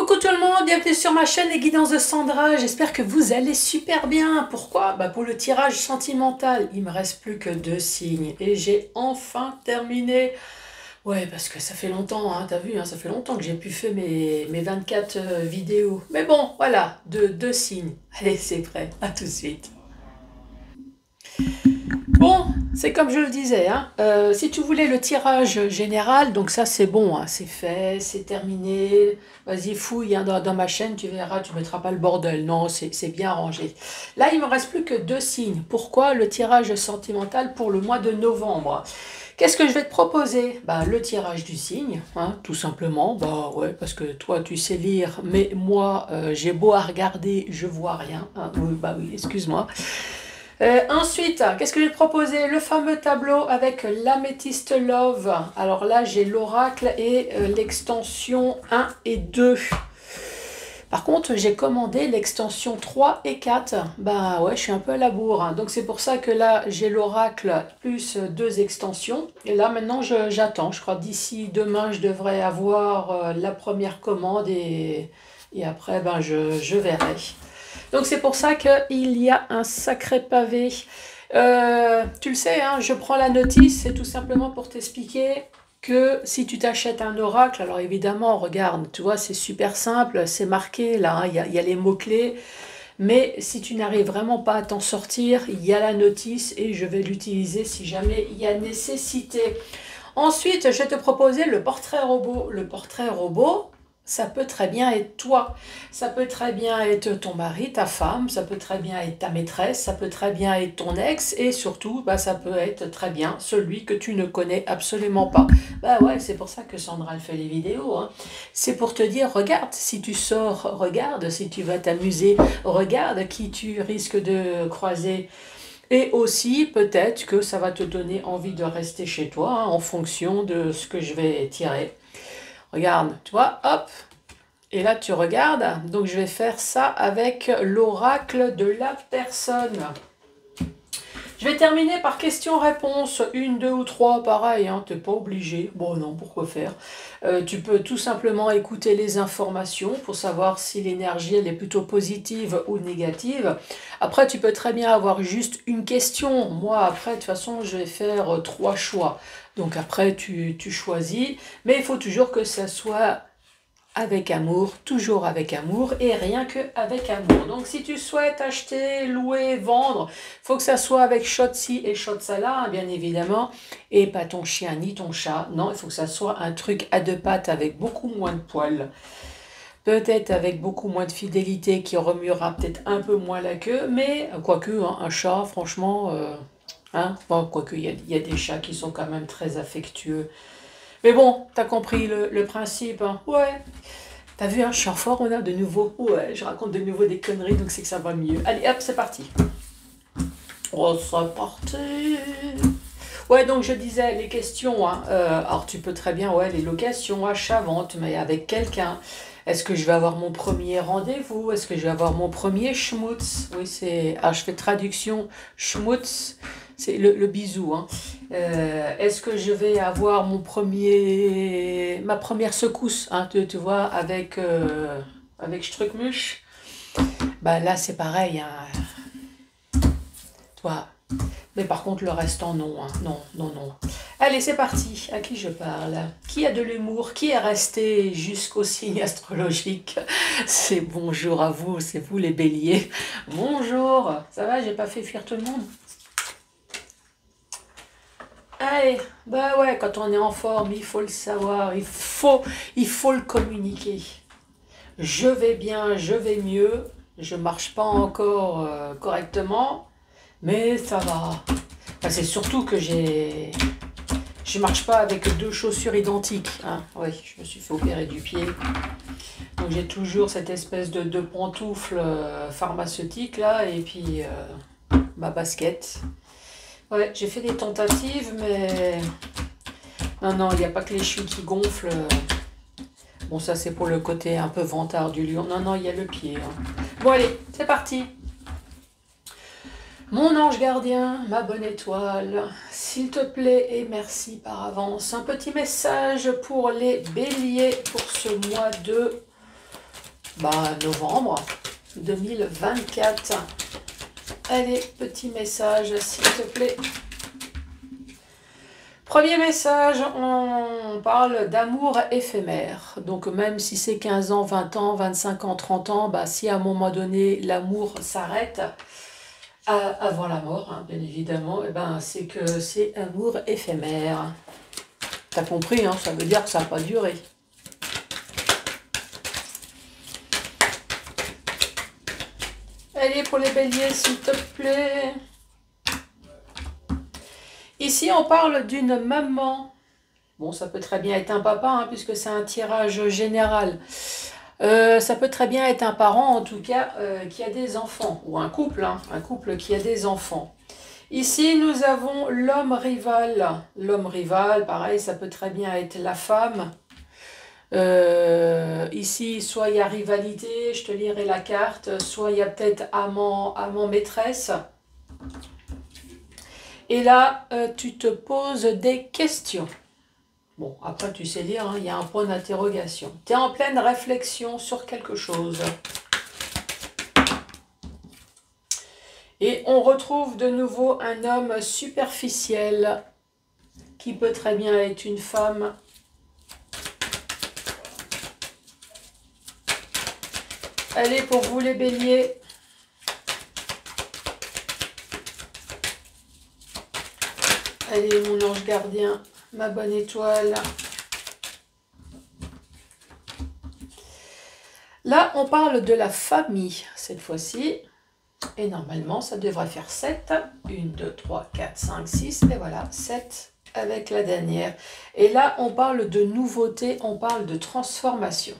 Coucou tout le monde, bienvenue sur ma chaîne Les Guidances de Sandra, j'espère que vous allez super bien. Pourquoi? Pour le tirage sentimental, il me reste plus que 2 signes et j'ai enfin terminé. Ouais, parce que ça fait longtemps, hein, t'as vu, hein, ça fait longtemps que j'ai pu faire mes 24 vidéos. Mais bon, voilà, deux signes. Allez, c'est prêt, à tout de suite. Bon, c'est comme je le disais, hein, si tu voulais le tirage général, donc ça c'est bon, hein, c'est fait, c'est terminé. Vas-y, fouille hein, dans ma chaîne, tu verras, tu mettras pas le bordel. Non, c'est bien rangé. Là, il me reste plus que 2 signes. Pourquoi le tirage sentimental pour le mois de novembre? Qu'est-ce que je vais te proposer? Le tirage du signe, hein, tout simplement. Bah ouais, parce que toi tu sais lire, mais moi j'ai beau à regarder, je vois rien. Hein. Oui, bah oui, excuse-moi. Ensuite, qu'est-ce que je vais te proposer? Le fameux tableau avec l'améthyste Love. Alors là, j'ai l'oracle et l'extension 1 et 2. Par contre, j'ai commandé l'extension 3 et 4. Bah ouais, je suis un peu à la bourre. Hein. Donc c'est pour ça que là, j'ai l'oracle plus 2 extensions. Et là, maintenant, j'attends. Je crois d'ici demain, je devrais avoir la première commande et après, je verrai. Donc c'est pour ça qu'il y a un sacré pavé. Tu le sais, hein, je prends la notice, c'est tout simplement pour t'expliquer que si tu t'achètes un oracle, alors évidemment, regarde, tu vois, c'est super simple, c'est marqué là, hein, il y a les mots-clés, mais si tu n'arrives vraiment pas à t'en sortir, il y a la notice et je vais l'utiliser si jamais il y a nécessité. Ensuite, je vais te proposer le portrait robot. Le portrait robot, ça peut très bien être toi, ça peut très bien être ton mari, ta femme, ça peut très bien être ta maîtresse, ça peut très bien être ton ex et surtout, ça peut être très bien celui que tu ne connais absolument pas. Bah ouais, c'est pour ça que Sandra elle fait les vidéos. Hein. C'est pour te dire, regarde, si tu sors, regarde, si tu vas t'amuser, regarde qui tu risques de croiser. Et aussi, peut-être que ça va te donner envie de rester chez toi hein, en fonction de ce que je vais tirer. Regarde, tu vois, hop, et là tu regardes, donc je vais faire ça avec l'oracle de la personne. Je vais terminer par question-réponse, 1, 2 ou 3, pareil, hein, tu n'es pas obligé, bon non, pourquoi faire. Tu peux tout simplement écouter les informations pour savoir si l'énergie elle est plutôt positive ou négative. Après, tu peux très bien avoir juste une question. Moi, après, de toute façon, je vais faire 3 choix. Donc après, tu choisis, mais il faut toujours que ça soit avec amour, toujours avec amour et rien que avec amour. Donc si tu souhaites acheter, louer, vendre, faut que ça soit avec shot-ci et shot-ça-là, bien évidemment, et pas ton chien ni ton chat. Non, il faut que ça soit un truc à 2 pattes avec beaucoup moins de poils. Peut-être avec beaucoup moins de fidélité qui remuera peut-être un peu moins la queue, mais quoique, hein, un chat, franchement, hein, bon, quoique il y a des chats qui sont quand même très affectueux. Mais bon, t'as compris le principe, hein. Ouais. T'as vu, hein, je suis en forme, on a de nouveau. Ouais, je raconte de nouveau des conneries, donc c'est que ça va mieux. Allez, hop, c'est parti. Oh, c'est parti. Ouais, donc je disais, les questions, hein, alors tu peux très bien, ouais, les locations, achat, vente, mais avec quelqu'un. Est-ce que je vais avoir mon premier rendez-vous? Est-ce que je vais avoir mon premier schmutz? Oui, c'est... Ah, je fais traduction schmutz, c'est le bisou. Hein. Est-ce que je vais avoir ma première secousse, hein, tu vois, avec Struckmush? Là, c'est pareil, hein, toi. Mais par contre, le restant, non, hein. Non, non, non. Allez, c'est parti. À qui je parle? Qui a de l'humour? Qui est resté jusqu'au signe astrologique? C'est bonjour à vous, c'est vous les béliers. Bonjour. Ça va, j'ai pas fait fuir tout le monde? Allez, ouais, quand on est en forme, il faut le savoir, il faut le communiquer. Je vais bien, je vais mieux, je marche pas encore correctement, mais ça va. C'est surtout que je marche pas avec 2 chaussures identiques. Hein. Oui, je me suis fait opérer du pied. Donc j'ai toujours cette espèce de pantoufle pharmaceutique là, et puis ma basket. Ouais, j'ai fait des tentatives, mais non, il n'y a pas que les chevilles qui gonflent. Bon, ça c'est pour le côté un peu vantard du lion. Non, il y a le pied. Hein. Bon, allez, c'est parti. Mon ange gardien, ma bonne étoile, s'il te plaît et merci par avance. Un petit message pour les béliers pour ce mois de novembre 2024. Allez, petit message, s'il te plaît. Premier message, on parle d'amour éphémère. Donc même si c'est 15 ans, 20 ans, 25 ans, 30 ans, si à un moment donné l'amour s'arrête, avant la mort, hein, bien évidemment, c'est que c'est amour éphémère. T'as compris, hein, ça veut dire que ça n'a pas duré. Allez, pour les béliers, s'il te plaît. Ici, on parle d'une maman. Bon, ça peut très bien être un papa, hein, puisque c'est un tirage général. Ça peut très bien être un parent, en tout cas, qui a des enfants. Ou un couple, hein, un couple qui a des enfants. Ici, nous avons l'homme rival. L'homme rival, pareil, ça peut très bien être la femme. Ici, soit il y a rivalité, je te lirai la carte, soit il y a peut-être amant maîtresse. Et là, tu te poses des questions. Bon, après, tu sais lire, hein, il y a un point d'interrogation. Tu es en pleine réflexion sur quelque chose. Et on retrouve de nouveau un homme superficiel qui peut très bien être une femme. Allez, pour vous les béliers. Allez, mon ange gardien, ma bonne étoile. Là, on parle de la famille, cette fois-ci. Et normalement, ça devrait faire 7. 1, 2, 3, 4, 5, 6. Et voilà, 7 avec la dernière. Et là, on parle de nouveauté, on parle de transformation.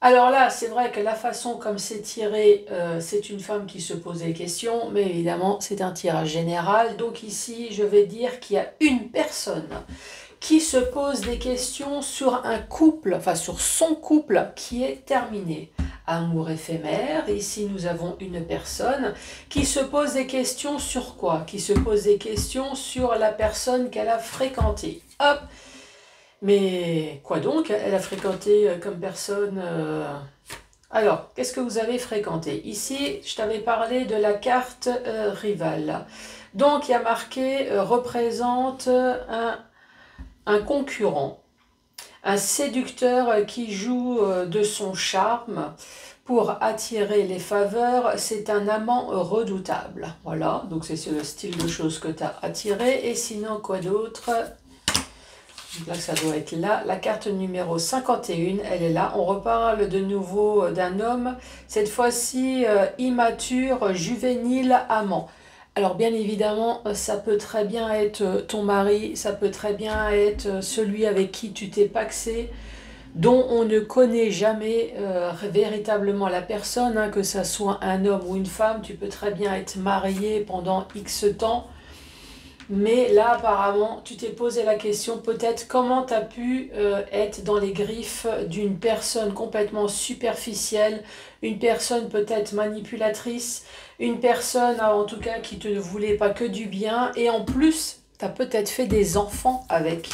Alors là, c'est vrai que la façon comme c'est tiré, c'est une femme qui se pose des questions, mais évidemment, c'est un tirage général. Donc ici, je vais dire qu'il y a une personne qui se pose des questions sur un couple, enfin sur son couple qui est terminé. Amour éphémère. Ici, nous avons une personne qui se pose des questions sur quoi? Qui se pose des questions sur la personne qu'elle a fréquentée. Hop! Mais quoi donc? Elle a fréquenté comme personne... Alors, qu'est-ce que vous avez fréquenté? Ici, je t'avais parlé de la carte rivale. Donc, il y a marqué représente un concurrent, un séducteur qui joue de son charme pour attirer les faveurs. C'est un amant redoutable. Voilà, donc c'est le style de choses que tu as attiré. Et sinon, quoi d'autre? Donc là, ça doit être là. La carte numéro 51, elle est là. On reparle de nouveau d'un homme, cette fois-ci immature, juvénile, amant. Alors bien évidemment, ça peut très bien être ton mari, ça peut très bien être celui avec qui tu t'es pacsé, dont on ne connaît jamais véritablement la personne, hein, que ça soit un homme ou une femme. Tu peux très bien être marié pendant X temps. Mais là, apparemment, tu t'es posé la question, peut-être, comment tu as pu être dans les griffes d'une personne complètement superficielle, une personne peut-être manipulatrice, une personne, en tout cas, qui ne te voulait pas que du bien, et en plus, tu as peut-être fait des enfants avec.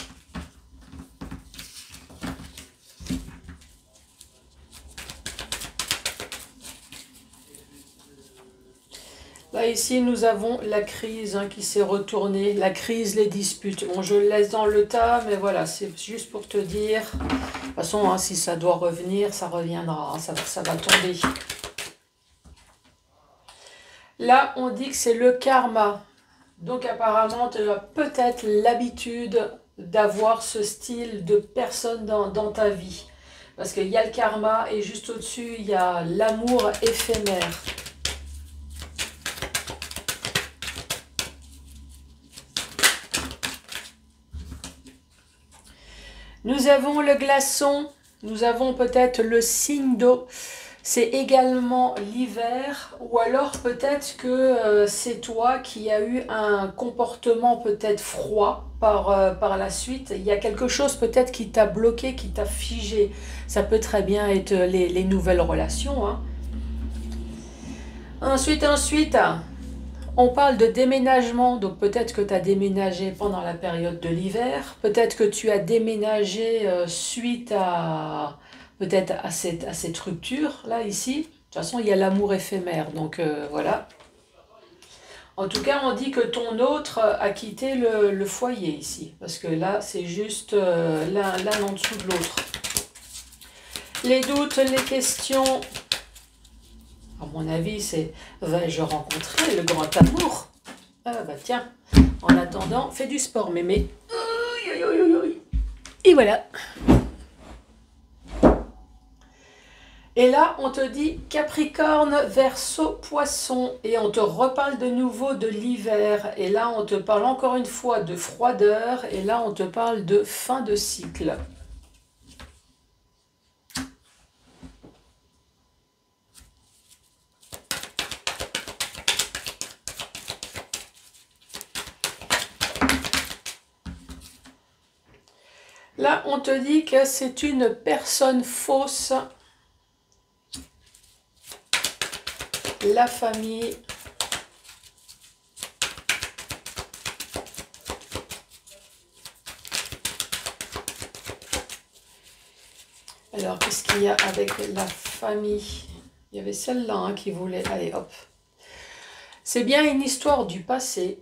Là, ici, nous avons la crise qui s'est retournée, la crise, les disputes. Bon, je le laisse dans le tas, mais voilà, c'est juste pour te dire. De toute façon, hein, si ça doit revenir, ça reviendra, hein, ça va tomber. Là, on dit que c'est le karma. Donc, apparemment, tu as peut-être l'habitude d'avoir ce style de personne dans ta vie. Parce qu'il y a le karma et juste au-dessus, il y a l'amour éphémère. Nous avons le glaçon, nous avons peut-être le signe d'eau, c'est également l'hiver, ou alors peut-être que c'est toi qui as eu un comportement peut-être froid par la suite. Il y a quelque chose peut-être qui t'a bloqué, qui t'a figé. Ça peut très bien être les nouvelles relations, hein. Ensuite, on parle de déménagement, donc peut-être que tu as déménagé pendant la période de l'hiver, peut-être que tu as déménagé suite à peut-être à cette rupture, là, ici. De toute façon, il y a l'amour éphémère, donc voilà. En tout cas, on dit que ton autre a quitté le foyer ici, parce que là, c'est juste l'un en dessous de l'autre. Les doutes, les questions, à mon avis, c'est vais-je rencontrer le grand amour? Ah bah tiens, en attendant, fais du sport, mémé. Et voilà. Et là, on te dit Capricorne, Verseau, Poisson. Et on te reparle de nouveau de l'hiver. Et là, on te parle encore une fois de froideur. Et là, on te parle de fin de cycle. Là, on te dit que c'est une personne fausse. La famille. Alors, qu'est-ce qu'il y a avec la famille? Il y avait celle-là hein, qui voulait... Allez, hop. C'est bien une histoire du passé.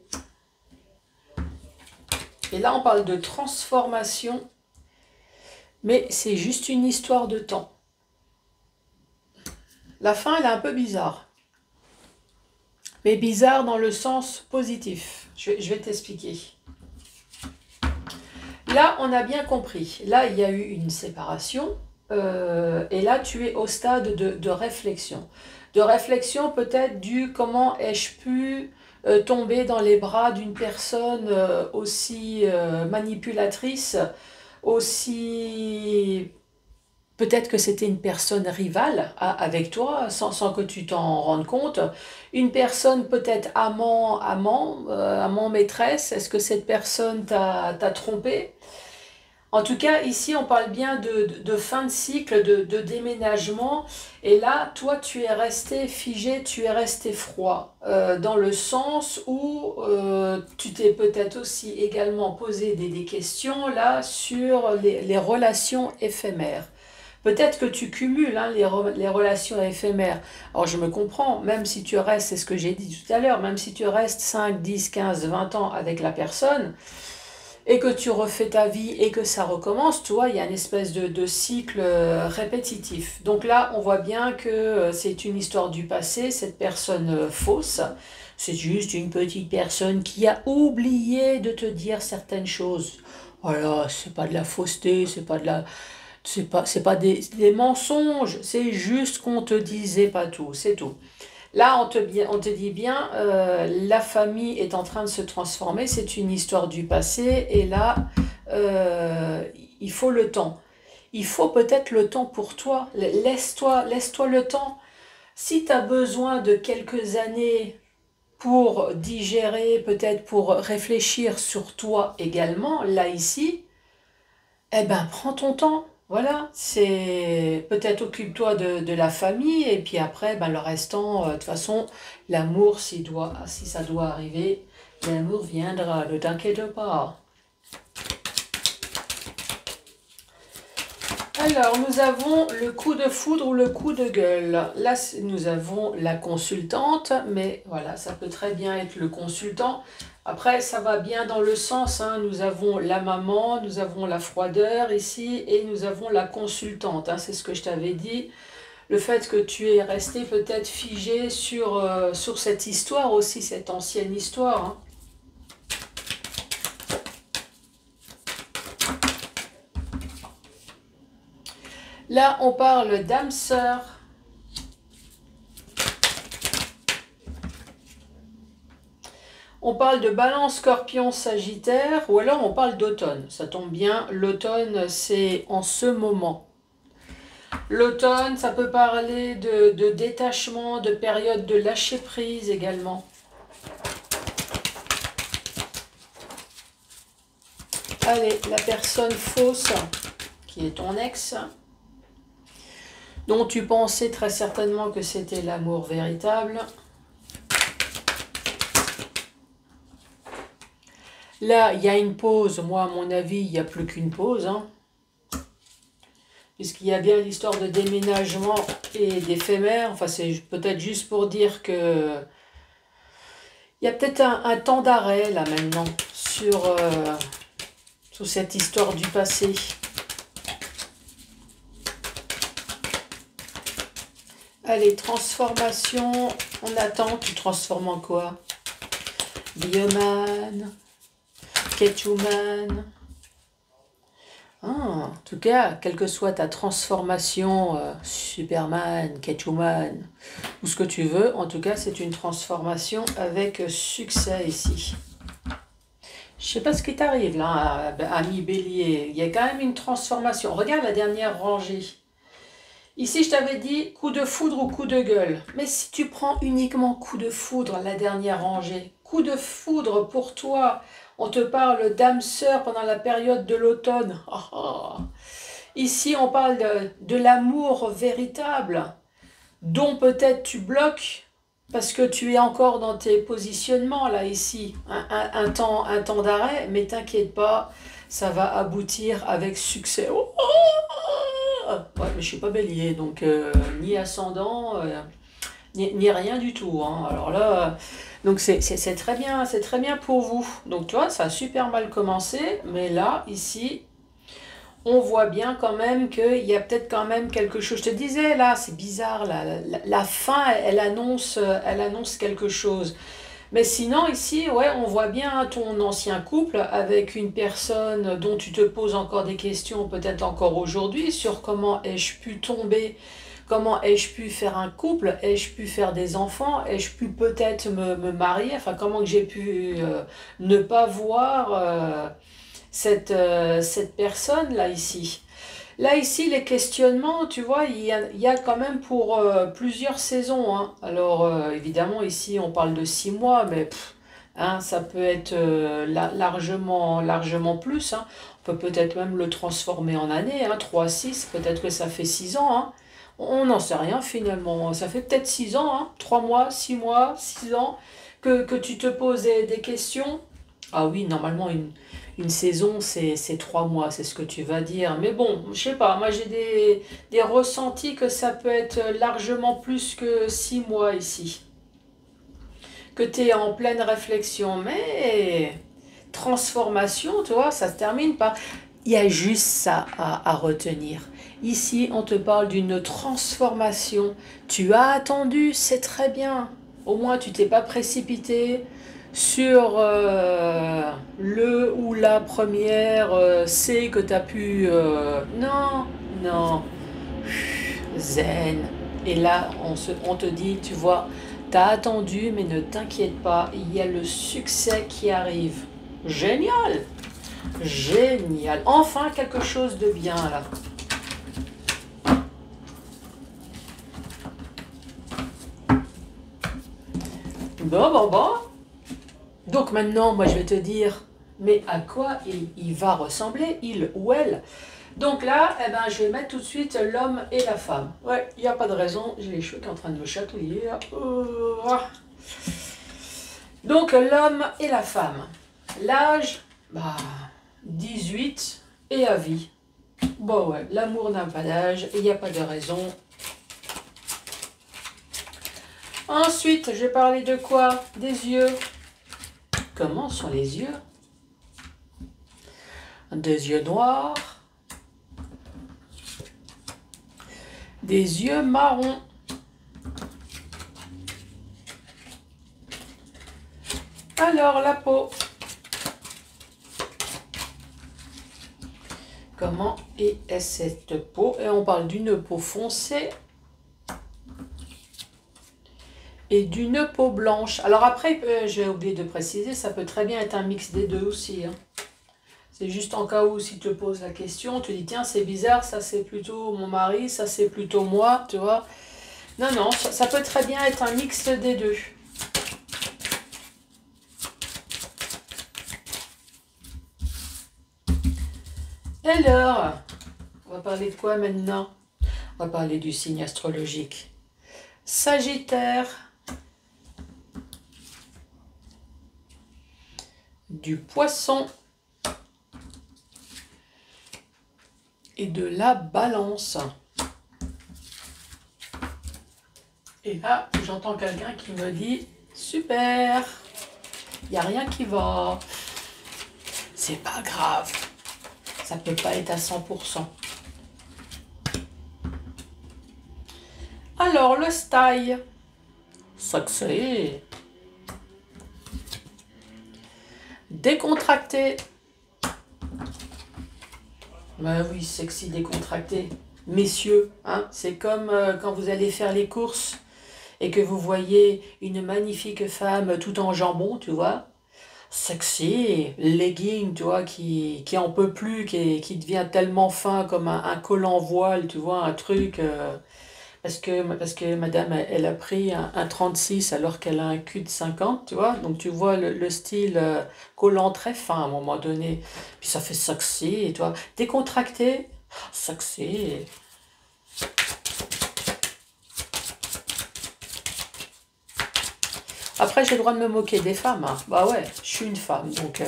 Et là, on parle de transformation. Mais c'est juste une histoire de temps. La fin, elle est un peu bizarre. Mais bizarre dans le sens positif. Je vais t'expliquer. Là, on a bien compris. Là, il y a eu une séparation. Et là, tu es au stade de réflexion. De réflexion peut-être du comment ai-je pu tomber dans les bras d'une personne aussi manipulatrice, aussi... Peut-être que c'était une personne rivale avec toi, sans que tu t'en rendes compte. Une personne peut-être amant maîtresse. Est-ce que cette personne t'a trompé? En tout cas, ici, on parle bien de fin de cycle, de déménagement. Et là, toi, tu es resté figé, tu es resté froid. Dans le sens où tu t'es peut-être aussi également posé des questions là sur les relations éphémères. Peut-être que tu cumules hein, les relations éphémères. Alors je me comprends, même si tu restes, c'est ce que j'ai dit tout à l'heure, même si tu restes 5, 10, 15, 20 ans avec la personne, et que tu refais ta vie et que ça recommence, tu vois, il y a une espèce de cycle répétitif. Donc là, on voit bien que c'est une histoire du passé, cette personne fausse. C'est juste une petite personne qui a oublié de te dire certaines choses. Voilà, c'est pas de la fausseté, c'est pas des mensonges, c'est juste qu'on te disait pas tout, c'est tout. Là, on te dit bien, la famille est en train de se transformer, c'est une histoire du passé, et là, euh, il faut le temps. Il faut peut-être le temps pour toi, laisse-toi le temps. Si tu as besoin de quelques années pour digérer, peut-être pour réfléchir sur toi également, là, ici, eh ben, prends ton temps. Voilà, c'est peut-être occupe-toi de la famille et puis après, ben, le restant, de toute façon, l'amour, si ça doit arriver, l'amour viendra, ne t'inquiète pas. Alors, nous avons le coup de foudre ou le coup de gueule. Là, nous avons la consultante, mais voilà, ça peut très bien être le consultant. Après, ça va bien dans le sens, hein, nous avons la maman, nous avons la froideur ici, et nous avons la consultante, hein, c'est ce que je t'avais dit. Le fait que tu es resté peut-être figé sur cette histoire aussi, cette ancienne histoire, hein. Là, on parle d'âme sœur. On parle de balance, scorpion, sagittaire, ou alors on parle d'automne. Ça tombe bien, l'automne, c'est en ce moment. L'automne, ça peut parler de détachement, de période de lâcher prise également. Allez, la personne fausse, qui est ton ex, dont tu pensais très certainement que c'était l'amour véritable. Là, il y a une pause. Moi, à mon avis, il n'y a plus qu'une pause, hein. puisqu'il y a bien l'histoire de déménagement et d'éphémère. Enfin, c'est peut-être juste pour dire que il y a peut-être un temps d'arrêt là maintenant sur cette histoire du passé. Allez, transformation. On attend, tu transformes en quoi? Bioman, Catwoman. Ah, en tout cas, quelle que soit ta transformation, Superman, Catwoman, ou ce que tu veux, en tout cas, c'est une transformation avec succès ici. Je sais pas ce qui t'arrive là, ami Bélier. Il y a quand même une transformation. Regarde la dernière rangée. Ici, je t'avais dit coup de foudre ou coup de gueule. Mais si tu prends uniquement coup de foudre, la dernière rangée, coup de foudre pour toi, on te parle d'âme sœur pendant la période de l'automne. Ah, ah. Ici, on parle de l'amour véritable, dont peut-être tu bloques, parce que tu es encore dans tes positionnements, là, ici. Un temps d'arrêt, mais t'inquiète pas, ça va aboutir avec succès. Oh, oh, oh. Ouais, mais je suis pas bélier, donc ni ascendant, ni rien du tout. Hein. Alors là, donc c'est très bien pour vous. Donc tu vois, ça a super mal commencé, mais là, ici, on voit bien quand même qu'il y a peut-être quand même quelque chose. Je te disais, là, c'est bizarre, là, la fin, elle annonce quelque chose. Mais sinon, ici, ouais, on voit bien ton ancien couple avec une personne dont tu te poses encore des questions, peut-être encore aujourd'hui, sur comment ai-je pu tomber, comment ai-je pu faire un couple, ai-je pu faire des enfants, ai-je pu peut-être me marier, enfin, comment que j'ai pu ne pas voir cette personne-là ici. Là, ici, les questionnements, tu vois, il y a quand même pour plusieurs saisons. Hein. Alors, évidemment, ici, on parle de 6 mois, mais hein, ça peut être largement plus. Hein. On peut peut-être même le transformer en années, hein, 3, 6, peut-être que ça fait 6 ans. Hein. On n'en sait rien finalement. Ça fait peut-être 6 ans, hein, 3 mois, 6 mois, 6 ans, que tu te poses des questions. Ah oui, normalement, une saison, c'est 3 mois, c'est ce que tu vas dire. Mais bon, je sais pas, moi j'ai des ressentis que ça peut être largement plus que 6 mois ici. Que tu es en pleine réflexion. Mais transformation, tu vois, ça se termine par... Il y a juste ça à retenir. Ici, on te parle d'une transformation. Tu as attendu, c'est très bien. Au moins, tu t'es pas précipité sur le ou la première C que tu as pu... non, non. Zen. Et là, on te dit, tu vois, t'as attendu, mais ne t'inquiète pas, il y a le succès qui arrive. Génial! Génial! Enfin, quelque chose de bien, là. Bon. Donc maintenant, moi, je vais te dire, mais à quoi il va ressembler, il ou elle? Donc là, eh ben, je vais mettre tout de suite l'homme et la femme. Ouais, il n'y a pas de raison, j'ai les cheveux qui sont en train de me chatouiller. Donc l'homme et la femme. L'âge, 18 et à vie. Bon ouais, l'amour n'a pas d'âge et il n'y a pas de raison. Ensuite, je vais parler de quoi? Des yeux. Comment sont les yeux? Des yeux noirs. Des yeux marrons. Alors, la peau. Comment est cette peau? Et on parle d'une peau foncée et d'une peau blanche. Alors après, j'ai oublié de préciser, ça peut très bien être un mix des deux aussi. Hein. C'est juste en cas où, si tu te poses la question, tu dis, tiens, c'est bizarre, ça c'est plutôt mon mari, ça c'est plutôt moi, tu vois. Non, ça peut très bien être un mix des deux. Alors, on va parler de quoi maintenant? On va parler du signe astrologique. Sagittaire, du Poisson, et de la balance. Et là, j'entends quelqu'un qui me dit « Super, il n'y a rien qui va. » C'est pas grave. Ça peut pas être à 100%. Alors, le style. Sexy. Décontracté. Ben oui, sexy décontracté. Messieurs, hein, c'est comme quand vous allez faire les courses et que vous voyez une magnifique femme tout en jambon, tu vois. Sexy, legging, tu vois, qui en peut plus, qui devient tellement fin comme un collant voile, tu vois, un truc. Parce que madame, elle a pris un 36 alors qu'elle a un cul de 50, tu vois. Donc tu vois le style collant très fin à un moment donné. Puis ça fait sexy, tu vois. Décontracté, sexy. Après, j'ai le droit de me moquer des femmes, hein. Bah ouais, je suis une femme, donc...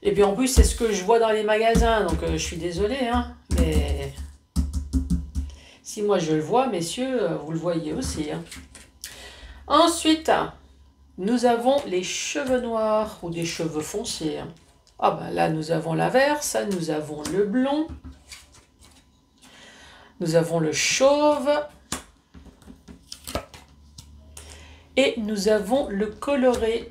Et puis en plus, c'est ce que je vois dans les magasins, donc je suis désolée, hein. Mais si moi je le vois, messieurs, vous le voyez aussi, hein. Ensuite, nous avons les cheveux noirs ou des cheveux foncés, hein. Ah ben là, nous avons l'inverse, nous avons le blond, nous avons le chauve, et nous avons le coloré.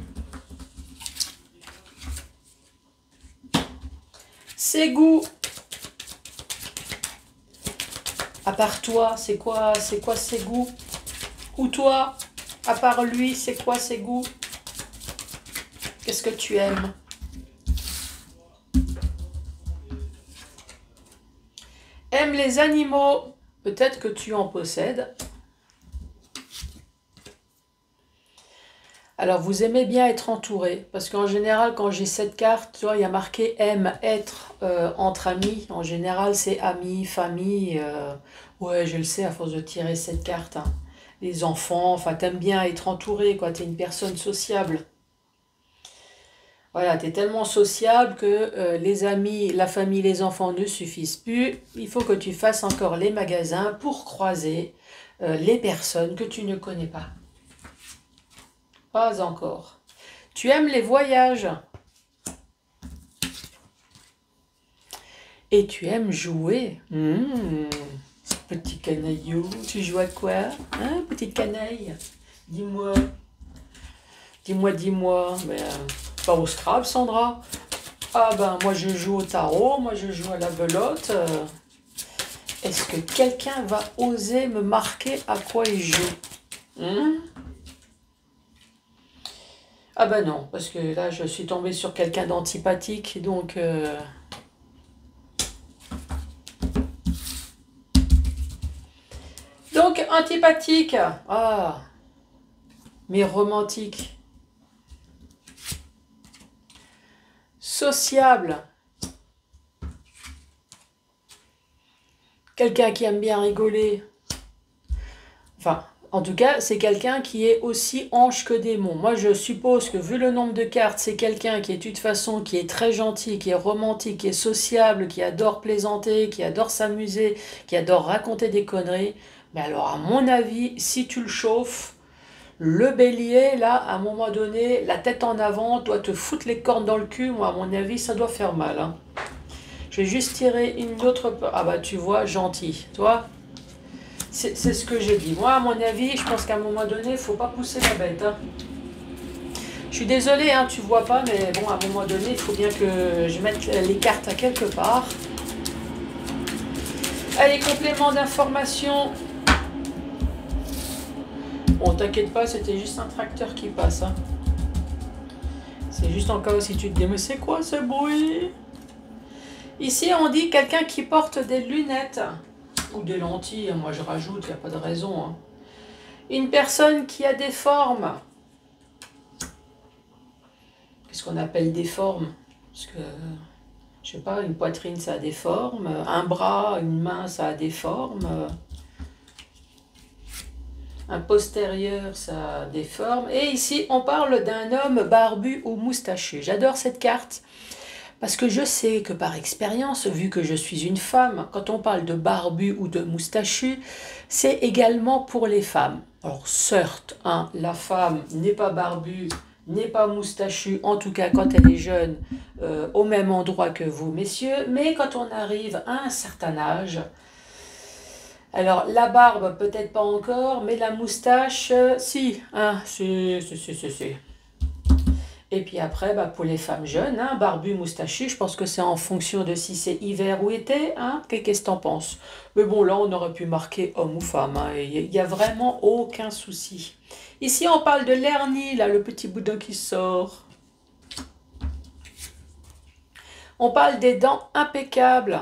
Ses goûts. À part toi, c'est quoi ses goûts? Ou toi, à part lui, c'est quoi ses goûts? Qu'est-ce que tu aimes? Aime les animaux. Peut-être que tu en possèdes. Alors, vous aimez bien être entouré, parce qu'en général, quand j'ai cette carte, tu vois, il y a marqué aime être entre amis. En général, c'est amis, famille. Ouais, je le sais à force de tirer cette carte, hein. Les enfants, enfin, t'aimes bien être entouré, quoi. T'es une personne sociable. Voilà, t'es tellement sociable que les amis, la famille, les enfants ne suffisent plus. Il faut que tu fasses encore les magasins pour croiser les personnes que tu ne connais pas. Pas encore. Tu aimes les voyages. Et tu aimes jouer. Petit canaillou. Tu joues à quoi? Hein, petite canaille? Dis-moi. Dis-moi. Mais, pas au Scrabble, Sandra? Ah ben, moi je joue au tarot. Moi je joue à la belote. Est-ce que quelqu'un va oser me marquer à quoi il joue? Ah ben non, parce que là je suis tombée sur quelqu'un d'antipathique, donc... Donc antipathique, ah, mais romantique. Sociable, quelqu'un qui aime bien rigoler. Enfin, en tout cas, c'est quelqu'un qui est aussi ange que démon. Moi, je suppose que vu le nombre de cartes, c'est quelqu'un qui est de toute façon, qui est très gentil, qui est romantique, qui est sociable, qui adore plaisanter, qui adore s'amuser, qui adore raconter des conneries. Mais alors, à mon avis, si tu le chauffes, le bélier, là, à un moment donné, la tête en avant, doit te foutre les cornes dans le cul. Moi, à mon avis, ça doit faire mal, hein. Je vais juste tirer une autre... Ah bah, tu vois, gentil, toi. C'est ce que j'ai dit. Moi, à mon avis, je pense qu'à un moment donné, il ne faut pas pousser la bête, hein. Je suis désolée, hein, tu vois pas, mais bon, à un moment donné, il faut bien que je mette les cartes à quelque part. Allez, complément d'information. Bon, t'inquiète pas, c'était juste un tracteur qui passe, hein. C'est juste en cas où si tu te dis, mais c'est quoi ce bruit? Ici, on dit quelqu'un qui porte des lunettes. Ou des lentilles, moi je rajoute, il n'y a pas de raison, hein. Une personne qui a des formes. Qu'est-ce qu'on appelle des formes? Parce que, je sais pas, une poitrine ça a des formes, un bras, une main ça a des formes, un postérieur ça a des formes. Et ici on parle d'un homme barbu ou moustachu. J'adore cette carte Parce que je sais que par expérience, vu que je suis une femme, quand on parle de barbu ou de moustachu, c'est également pour les femmes. Alors certes, hein, la femme n'est pas barbue, n'est pas moustachue, en tout cas quand elle est jeune, au même endroit que vous, messieurs, mais quand on arrive à un certain âge, alors la barbe peut-être pas encore, mais la moustache, si, hein, si. Et puis après, bah, pour les femmes jeunes, hein, barbu, moustachu, je pense que c'est en fonction de si c'est hiver ou été. Hein, qu'est-ce que t'en penses? Mais bon, là, on aurait pu marquer homme ou femme. Hein, il n'y a vraiment aucun souci. Ici, on parle de l'hernie, là, le petit boudin qui sort. On parle des dents impeccables.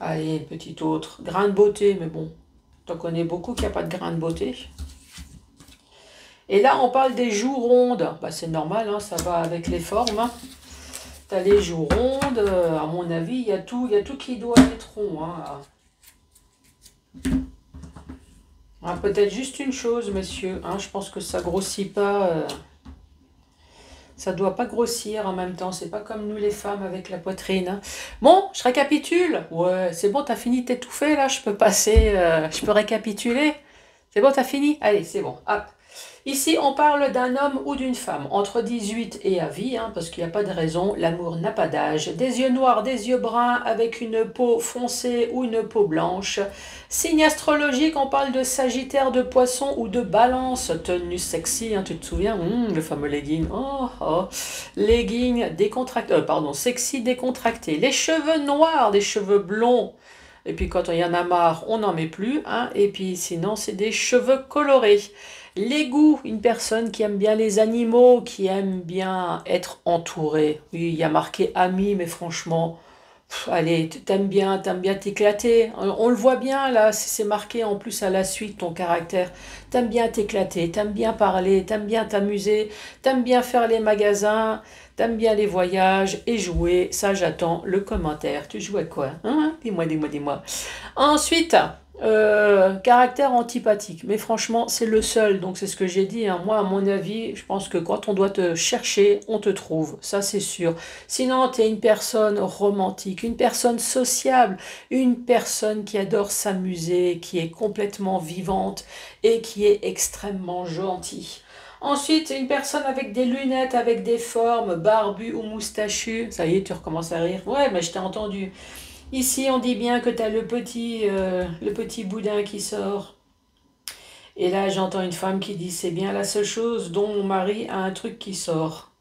Allez, une petite autre. Grain de beauté, mais bon, t'en connais beaucoup qu'il n'y a pas de grain de beauté. Et là, on parle des joues rondes. Bah, c'est normal, hein, ça va avec les formes. Hein. Tu as les joues rondes. À mon avis, il y a tout qui doit être rond. Hein. Ah, peut-être juste une chose, messieurs. Hein, je pense que ça grossit pas. Ça doit pas grossir en même temps. C'est pas comme nous les femmes avec la poitrine. Hein. Bon, je récapitule. Ouais, c'est bon, t'as fini de t'étouffer là. Je peux passer. Je peux récapituler. C'est bon, t'as fini? Allez, c'est bon. Hop. Ici, on parle d'un homme ou d'une femme, entre 18 et à vie, hein, parce qu'il n'y a pas de raison, l'amour n'a pas d'âge. Des yeux noirs, des yeux bruns, avec une peau foncée ou une peau blanche. Signe astrologique, on parle de Sagittaire, de Poisson ou de Balance. Tenue sexy, hein, tu te souviens, le fameux legging. Oh. Legging décontracté, pardon, sexy décontracté. Les cheveux noirs, des cheveux blonds. Et puis quand il y en a marre, on n'en met plus. Hein, et puis sinon, c'est des cheveux colorés. Les goûts, une personne qui aime bien les animaux, qui aime bien être entourée. Oui, il y a marqué ami, mais franchement, allez, t'aimes bien t'éclater. On le voit bien là, c'est marqué en plus à la suite ton caractère. T'aimes bien t'éclater, t'aimes bien parler, t'aimes bien t'amuser, t'aimes bien faire les magasins, t'aimes bien les voyages et jouer. Ça, j'attends le commentaire. Tu jouais quoi? Hein? Dis-moi. Ensuite, caractère antipathique. Mais franchement, c'est le seul. Donc, c'est ce que j'ai dit. Hein. Moi, à mon avis, je pense que quand on doit te chercher, on te trouve. Ça, c'est sûr. Sinon, tu es une personne romantique, une personne sociable, une personne qui adore s'amuser, qui est complètement vivante et qui est extrêmement gentille. Ensuite, une personne avec des lunettes, avec des formes, barbu ou moustachu. Ça y est, tu recommences à rire. Ouais, mais je t'ai entendu. Ici, on dit bien que tu as le petit boudin qui sort. Et là, j'entends une femme qui dit, c'est bien la seule chose dont mon mari a un truc qui sort.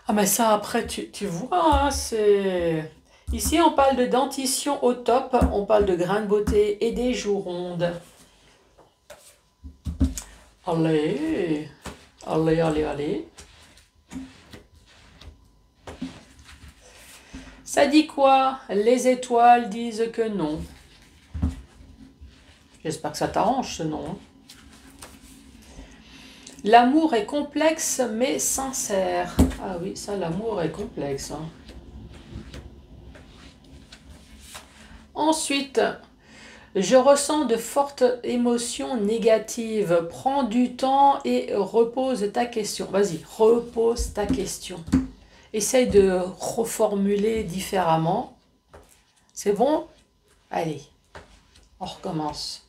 Ah, mais ça, après, tu vois, hein, c'est... Ici, on parle de dentition au top, on parle de grains de beauté et des joues rondes. Allez. Ça dit quoi? Les étoiles disent que non. J'espère que ça t'arrange ce nom. Hein. L'amour est complexe mais sincère. Ah oui, ça, l'amour est complexe. Hein. Ensuite, je ressens de fortes émotions négatives. Prends du temps et repose ta question. Vas-y, repose ta question. Essaye de reformuler différemment. C'est bon? Allez, on recommence.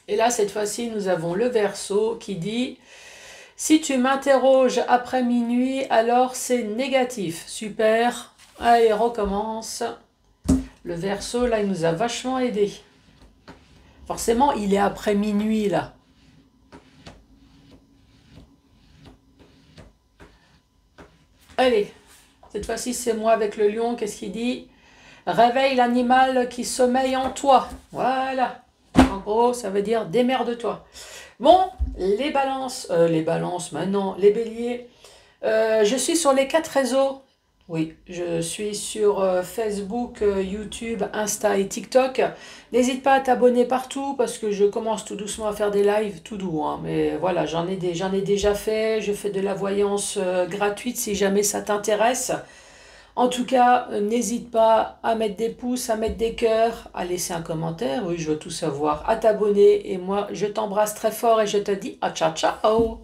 Et là, cette fois-ci, nous avons le Verseau qui dit « Si tu m'interroges après minuit, alors c'est négatif. » Super. Allez, recommence. Le Verseau, là, il nous a vachement aidé. Forcément, il est après minuit, là. Allez, cette fois-ci, c'est moi avec le lion. Qu'est-ce qu'il dit? Réveille l'animal qui sommeille en toi. Voilà. En gros, ça veut dire démerde-toi. Bon, les balances maintenant, les béliers. Je suis sur les 4 réseaux. Oui, je suis sur Facebook, YouTube, Insta et TikTok. N'hésite pas à t'abonner partout parce que je commence tout doucement à faire des lives, tout doux. Hein, mais voilà, j'en ai déjà fait. Je fais de la voyance gratuite si jamais ça t'intéresse. En tout cas, n'hésite pas à mettre des pouces, à mettre des cœurs, à laisser un commentaire. Oui, je veux tout savoir. À t'abonner. Et moi, je t'embrasse très fort et je te dis à ciao ciao.